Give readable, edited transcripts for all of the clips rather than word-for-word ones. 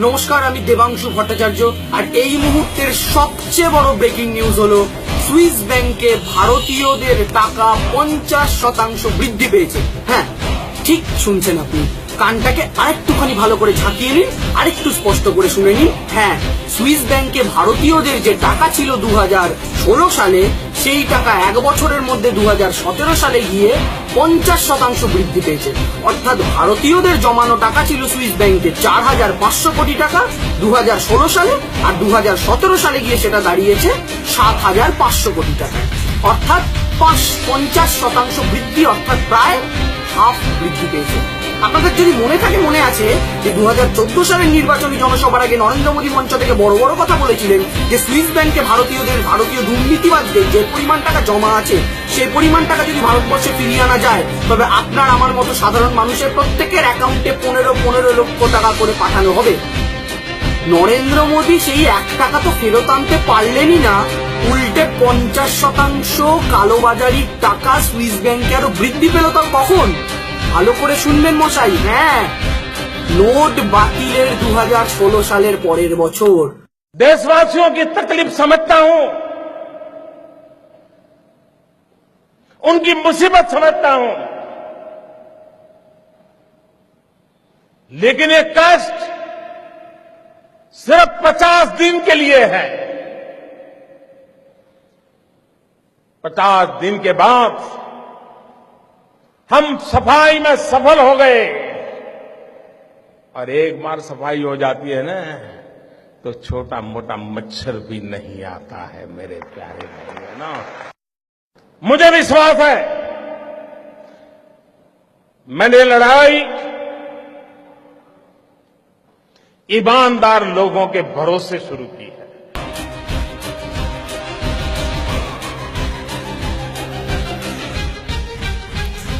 নমস্কার, আমি দেবাংশু ভট্টাচার্য। আর এই মুহূর্তের সবচেয়ে বড় ব্রেকিং নিউজ হলো সুইস ব্যাংকে ভারতীয়দের টাকা 50% বৃদ্ধি পেয়েছে। হ্যাঁ, ঠিক শুনছেন আপনি। কানটাকে আরেকটুখানি ভালো করে ঝাঁকিয়ে নিন, আরেকটু স্পষ্ট করে শুনে নিন। হ্যাঁ, সুইস ব্যাংকে ভারতীয়দের যে টাকা ছিল 2016 সালে, সেই টাকা এক বছরের মধ্যে 2017 সালে গিয়ে 50% বৃদ্ধি পেয়েছে। অর্থাৎ ভারতীয়দের জমানো টাকা ছিল সুইস ব্যাংকে 4,500 কোটি টাকা 2016 সালে, আর 2017 সালে গিয়ে সেটা দাঁড়িয়েছে 7,500 কোটি টাকা। অর্থাৎ 50% বৃদ্ধি, অর্থাৎ প্রায় হাফ বৃদ্ধি পেয়েছে। আপনাদের যদি মনে থাকে, মনে আছে যে 2014 সালের নির্বাচনী জনসভার আগে নরেন্দ্র মোদী মঞ্চ থেকে বড় বড় কথা বলেছিলেন যে সুইস ব্যাংকে ভারতীয় দুর্নীতিবাদদের যে পরিমাণ টাকা জমা আছে, সেই পরিমাণ টাকা যদি ভারতবর্ষে ফিরিয়ে আনা যায়, তবে আপনার আমার মতো সাধারণ মানুষের প্রত্যেকের অ্যাকাউন্টে 15 লক্ষ টাকা করে পাঠানো হবে। নরেন্দ্র মোদী সেই 1 টাকা তো ফেরত আনতে পারলেনই না, উল্টে 50% কালোবাজারির টাকা সুইস ব্যাংকে আরো বৃদ্ধি পেল। তাও কখন? ভালো করে শুনবেন মশাই। হ্যাঁ, নোট বাতিলের 2016 সালের পরের বছর। देशवासियों की तकलीफ समझता हूं, उनकी मुसीबत समझता हूं, लेकिन ये कष्ट सिर्फ 50 दिन के लिए है। 50 दिन के बाद हम सफाई में सफल हो गए, और एक बार सफाई हो जाती है ना, तो छोटा मोटा मच्छर भी नहीं आता है मेरे प्यारे भाइयों ना। मुझे विश्वास है मैंने लड़ाई ईमानदार लोगों के भरोसे शुरू की है।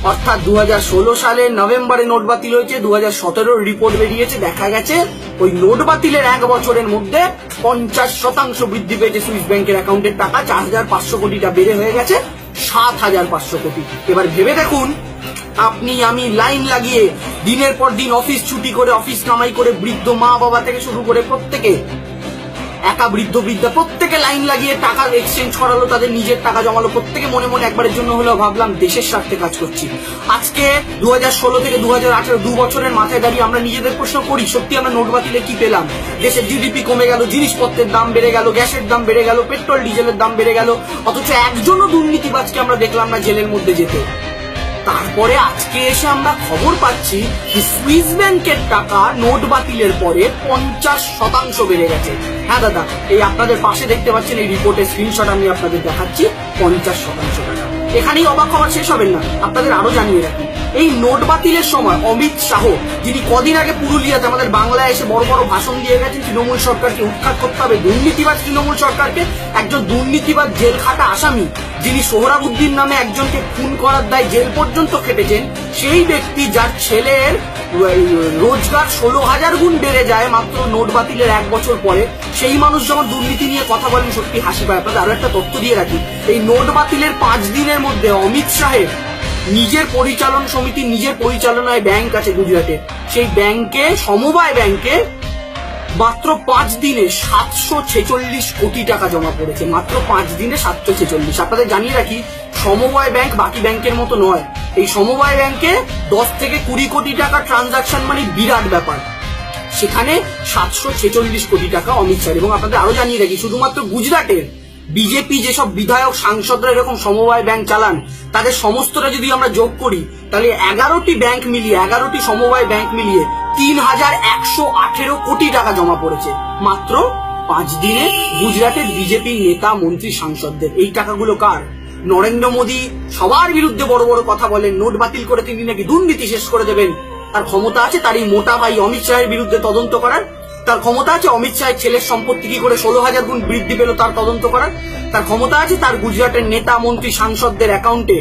অর্থাৎ 2016 সালের নভেম্বরে নোট বাতিল হয়েছে, 2017 রিপোর্ট বেরিয়েছে, দেখা গেছে ওই নোট বাতিলের 1 বছরের মধ্যে 50% বৃদ্ধি পেয়েছে সুইস ব্যাংকের অ্যাকাউন্টের টাকা। 4,500 কোটিটা বেড়ে হয়ে গেছে 7,500 কোটি। এবার ভেবে দেখুন, আপনি আমি লাইন লাগিয়ে দিনের পর দিন অফিস ছুটি করে, অফিস কামাই করে, বৃদ্ধ মা বাবা থেকে শুরু করে প্রত্যেকে, একা বৃদ্ধা প্রত্যেকে লাইন লাগিয়ে টাকা এক্সচেঞ্জ করালো, তাদের নিজের টাকা জমালো। প্রত্যেকে মনে মনে একবারের জন্য হলেও ভাবলাম দেশের স্বার্থে কাজ করছি। আজকে 2016 থেকে 2018 2 বছরের মাথায় দাঁড়িয়ে আমরা নিজেদের প্রশ্ন করি, সত্যি আমরা নোট বাতিলে কি পেলাম? দেশের জিডিপি কমে গেল, জিনিসপত্রের দাম বেড়ে গেল, গ্যাসের দাম বেড়ে গেল, পেট্রোল ডিজেলের দাম বেড়ে গেল, অথচ একজনও দুর্নীতিবাজকে আমরা দেখলাম না জেলের মধ্যে যেতে। তারপরে আজকে এসে আমরা খবর পাচ্ছি যে সুইস ব্যাংকের টাকা নোট বাতিলের পরে 50% বেড়ে গেছে। হ্যাঁ দাদা, এই আপনাদের পাশে দেখতে পাচ্ছেন এই রিপোর্টের স্ক্রিনশট আমি আপনাদের দেখাচ্ছি। 50% টাকা। এখানেই অবাক হওয়ার শেষ হবেন না। আপনাদের আরো জানিয়ে রাখি, এই নোট বাতিলের সময় অমিত শাহ, যিনি কদিন আগে পুরুলিয়াতে আমাদের বাংলায় এসে বড় বড় ভাষণ দিয়ে গেছেন তৃণমূল সরকারকে উৎখাত করতে হবে, দুর্নীতিবাজ তৃণমূল সরকারকে, একজন দুর্নীতিবাদ জেল খাটা আসামি, যিনি সোহরাবুদ্দিন নামে একজনকে খুন করার দায় জেল পর্যন্ত খেটেছেন, সেই ব্যক্তি যার ছেলের রোজগার 16,000 গুণ বেড়ে যায় মাত্র নোট বাতিলের 1 বছর পরে, সেই মানুষ যখন দুর্নীতি নিয়ে কথা বলেন সত্যি হাসি পায়। আপনাদের আরো একটা তথ্য দিয়ে রাখি, এই নোট বাতিলের 5 দিনের মধ্যে অমিত শাহের নিজের পরিচালন সমিতি, নিজের পরিচালনায় ব্যাংক আছে গুজরাটে, সেই ব্যাংকে, সমবায় ব্যাংকে মাত্র 5 দিনে 746 কোটি টাকা জমা পড়েছে। মাত্র 5 দিনে 746। আপনাদের জানিয়ে রাখি, সমবায় ব্যাংক বাকি ব্যাংকের মতো নয়। এই সমবায় ব্যাংকে 10 থেকে 20 কোটি টাকা ট্রানজাকশন মানে বিরাট ব্যাপার। সেখানে 746 কোটি টাকা অমিত শাহ। এবং আপনাদের আরো জানিয়ে রাখি, শুধুমাত্র গুজরাটের বিজেপি যেসব বিধায়ক সাংসদরা এরকম সমবায় ব্যাংক চালান, তাদের সমস্তটা যদি আমরা যোগ করি, তাহলে 11টি ব্যাংক মিলিয়ে, 11টি সমবায় ব্যাংক মিলিয়ে 3,118 কোটি টাকা জমা পড়েছে মাত্র 5 দিনে গুজরাটের বিজেপি নেতা, মন্ত্রী, সাংসদদের। এই টাকাগুলো কার? নরেন্দ্র মোদী সবার বিরুদ্ধে বড় বড় কথা বলেন, নোট বাতিল করে তিনি নাকি দুর্নীতি শেষ করে দেবেন। তার ক্ষমতা আছে তার এই মোটা ভাই অমিত শাহের বিরুদ্ধে তদন্ত করার, তার ক্ষমতা আছে অমিত শাহের ছেলের সম্পত্তি কি করে 16,000 গুণ বৃদ্ধি পেল তার তদন্ত করার, তার ক্ষমতা আছে তার গুজরাটের নেতা, মন্ত্রী, সাংসদদের অ্যাকাউন্টে,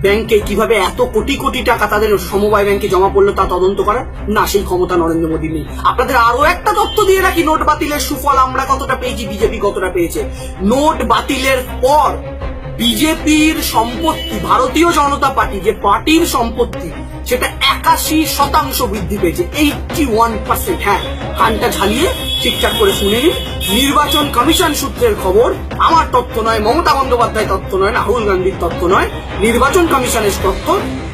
ব্যাংকে কিভাবে এত কোটি কোটি টাকা তাদের সমবায় ব্যাংকে জমা পড়লো তা তদন্ত করার। না, সেই ক্ষমতা নরেন্দ্র মোদী নেই। আপনাদের আরো একটা তথ্য দিয়ে রাখি, নোট বাতিলের সুফল আমরা কতটা পেয়েছি, বিজেপি কতটা পেয়েছে। নোট বাতিলের পর বিজেপির সম্পত্তি, ভারতীয় জনতা পার্টি যে পার্টির সম্পত্তি, সেটা 81% বৃদ্ধি পেয়েছে, 81%। হ্যাঁ, কানটা ঝালিয়ে ঠিকঠাক করে শুনে নিন। নির্বাচন কমিশন সূত্রের খবর, আমার তথ্য নয়, মমতা বন্দ্যোপাধ্যায় তথ্য নয়, রাহুল গান্ধীর তথ্য নয়, নির্বাচন কমিশনের তথ্য।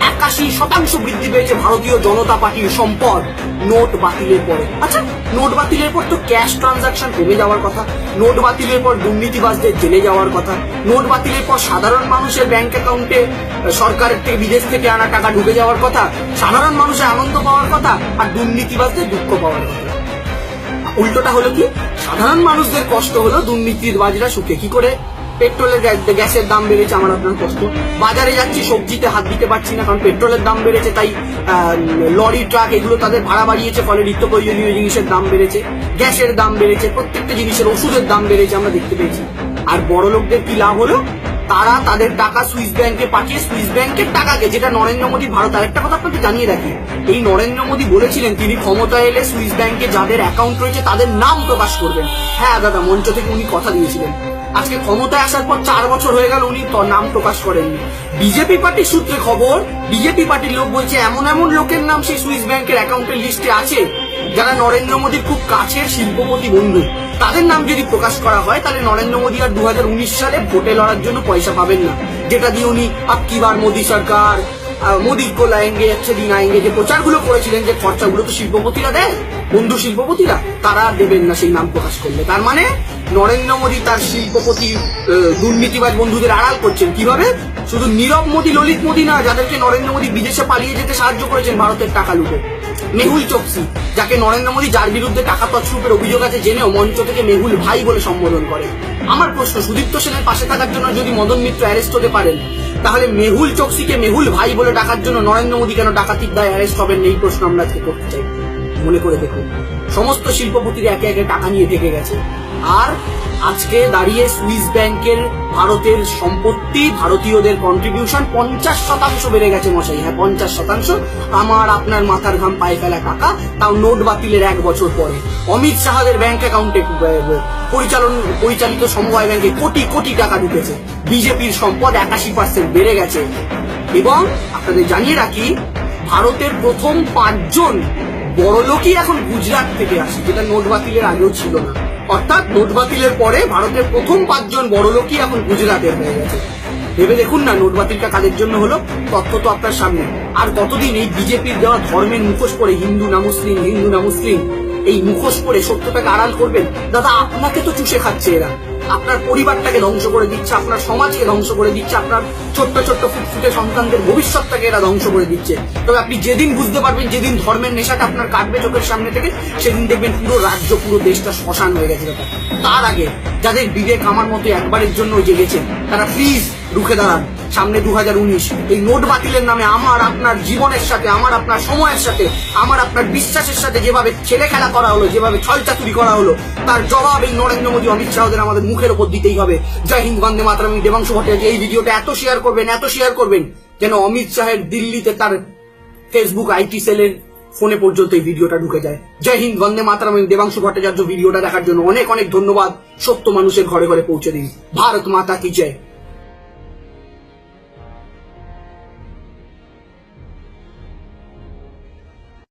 81% বৃদ্ধি পেয়েছে ভারতীয় জনতা পার্টির সম্পদ নোট বাতিলের পরে। আচ্ছা, নোট বাতিলের পর তো ক্যাশ ট্রানজাকশন কমে যাওয়ার কথা, নোট বাতিলের পর দুর্নীতিবাজদের জেলে যাওয়ার কথা, নোট বাতিলের পর সাধারণ মানুষের ব্যাংক অ্যাকাউন্টে সরকারের থেকে বিদেশ থেকে আনা টাকা ঢুকে যাওয়ার কথা, সাধারণ মানুষের আনন্দ পাওয়ার কথা, আর দুর্নীতিবাজদের দুঃখ পাওয়ার কথা। উল্টোটা হলো কি, সাধারণ মানুষদের কষ্ট হলো, দুর্নীতিবাজরা সুখে। কি করে? পেট্রোলের গ্যাসের দাম বেড়েছে, আমার আপনার কষ্ট। বাজারে যাচ্ছি, সবজিতে হাত দিতে পারছি না, কারণ পেট্রোলের দাম বেড়েছে, তাই লরি ট্রাক এগুলো তাদের ভাড়া বাড়িয়েছে, ফলে নিত্য প্রয়োজনীয় জিনিসের দাম বেড়েছে, গ্যাসের দাম বেড়েছে, প্রত্যেকটা জিনিসের ওষুধের দাম বেড়েছে, আমরা দেখতে পেয়েছি। আর বড় লোকদের কি লাভ হলো? তারা তাদের টাকা সুইস ব্যাংকে পাঠিয়ে সুইস ব্যাংকের টাকাকে, যেটা নরেন্দ্র মোদী ভারত, আরেকটা কথা আপনাকে জানিয়ে রাখি, এই নরেন্দ্র মোদী বলেছিলেন তিনি ক্ষমতায় এলে সুইস ব্যাংকে যাদের অ্যাকাউন্ট রয়েছে তাদের নাম প্রকাশ করবেন। হ্যাঁ দাদা, মঞ্চ থেকে উনি কথা দিয়েছিলেন। আজকে ক্ষমতায় আসার পর 4 বছর হয়ে গেল, উনি নাম প্রকাশ করেননি। বিজেপি পার্টির সূত্রে খবর, বিজেপি পার্টির লোক বলছে এমন এমন লোকের নাম সেই সুইস ব্যাংকের অ্যাকাউন্টের লিস্টে আছে যারা নরেন্দ্র মোদীর খুব কাছের শিল্পপতি বন্ধু। তাদের নাম যদি প্রকাশ করা হয়, তাহলে নরেন্দ্র মোদী আর 2019 সালে ভোটে লড়ার জন্য পয়সা পাবেন না, যেটা দিয়ে উনি আব কি বার মোদী সরকার, মোদী কো লায়েঙ্গে, अच्छे दिन आएंगे যে প্রচারগুলো করেছিলেন, যে খরচাগুলো তো শিল্পপতিরা দেয়, বন্ধু শিল্পপতিরা, তারা দেবেন না সেই নাম প্রকাশ করলে। তার মানে নরেন্দ্র মোদী তার শিল্পপতি দুর্নীতিবাজ বন্ধুদের আড়াল করছেন। কিভাবে? শুধু নীরব মোদী, ললিত মোদী না, যাদেরকে নরেন্দ্র মোদী বিদেশে পালিয়ে যেতে সাহায্য করেছেন ভারতের টাকা লুটে। মেহুল চোকসি, যাকে নরেন্দ্র মোদী, যার বিরুদ্ধে টাকা তছরূপের অভিযোগ আছে, জেনেও মঞ্চ থেকে মেহুল ভাই বলে সম্বোধন করে। আমার প্রশ্ন, সুদীপ্ত সেনের পাশে থাকার জন্য যদি মদন মিত্র অ্যারেস্ট হতে পারেন, তাহলে মেহুল চোকসিকে মেহুল ভাই বলে ডাকার জন্য নরেন্দ্র মোদী কেন ডাকাতির দায় অ্যারেস্ট হবেন? এই প্রশ্ন আমরা আজকে করতে চাই। মনে করে দেখুন, সমস্ত শিল্পপতিরা একে একে টাকা নিয়ে থেকে গেছে, আর আজকে দাঁড়িয়ে সুইস ব্যাংকের ভারতের সম্পত্তি, ভারতীয়দের কন্ট্রিবিউশন 50% বেড়ে গেছে মশাই। হ্যাঁ, 50%। আমার আপনার মাথার ঘাম পায়ে ফেলা টাকা, তাও নোট বাতিলের 1 বছর পরে। অমিত শাহের ব্যাংক অ্যাকাউন্টে পরিচালিত সমবায় ব্যাংকে কোটি কোটি টাকা ঢুকেছে। বিজেপির সম্পদ 81% বেড়ে গেছে। এবং আপনাদের জানিয়ে রাখি, ভারতের প্রথম 5 জন বড়লোকই এখন গুজরাট থেকে আসে, যেটা নোট বাতিলের আগেও ছিল না। অর্থাৎ নোট বাতিলের পরে ভারতের প্রথম 5 জন বড়লোকই এখন গুজরাটের হয়ে গেছে। ভেবে দেখুন না নোট বাতিলটা কাদের জন্য হলো। তথ্য তো আপনার সামনে। আর কতদিন এই বিজেপির দেওয়া ধর্মের মুখোশ পরে, হিন্দু না মুসলিম, হিন্দু না মুসলিম, এই মুখোশ পরে সত্যটাকে আড়াল করবেন? দাদা, আপনাকে তো চুষে খাচ্ছে এরা, আপনার পরিবারটাকে ধ্বংস করে দিচ্ছে, আপনার সমাজকে ধ্বংস করে দিচ্ছে, আপনার ছোট্ট ছোট্ট ফুটফুটে সন্তানদের ভবিষ্যৎটাকে এরা ধ্বংস করে দিচ্ছে। তবে আপনি যেদিন বুঝতে পারবেন, যেদিন ধর্মের নেশাটা আপনার কাটবে চোখের সামনে থেকে, সেদিন দেখবেন পুরো রাজ্য, পুরো দেশটা শ্মশান হয়ে গেছে। তার আগে যাদের বিবেক আমার মতো একবারের জন্য জেগেছেন, তারা প্লিজ রুখে দাঁড়ান। সামনে 2019, এই নোট বাতিলের নামে আমার আপনার জীবনের সাথে, আমার আপনার সময়ের সাথে, আমার আপনার বিশ্বাসের সাথে যেভাবে ছেলে খেলা করা হলো, যেভাবে ছলচাতুরি করা হলো, তার জবাব এই নরেন্দ্র মোদী, অমিত শাহদের আমাদের মুখের উপর দিতেই হবে। জয় হিন্দ, বন্দে মাতরম। দেবাংশু ভট্টাচার্য এই ভিডিওটা এত শেয়ার করবেন যেন অমিত শাহের দিল্লিতে তার ফেসবুক আইটি সেলের ফোনে পর্যন্ত এই ভিডিওটা ঢুকে যায়। জয় হিন্দ, বন্দে মাতরম। দেবাংশু ভট্টাচার্য ভিডিওটা দেখার জন্য অনেক অনেক ধন্যবাদ। সত্য মানুষের ঘরে ঘরে পৌঁছে দিন। ভারত মাতা কি জয়।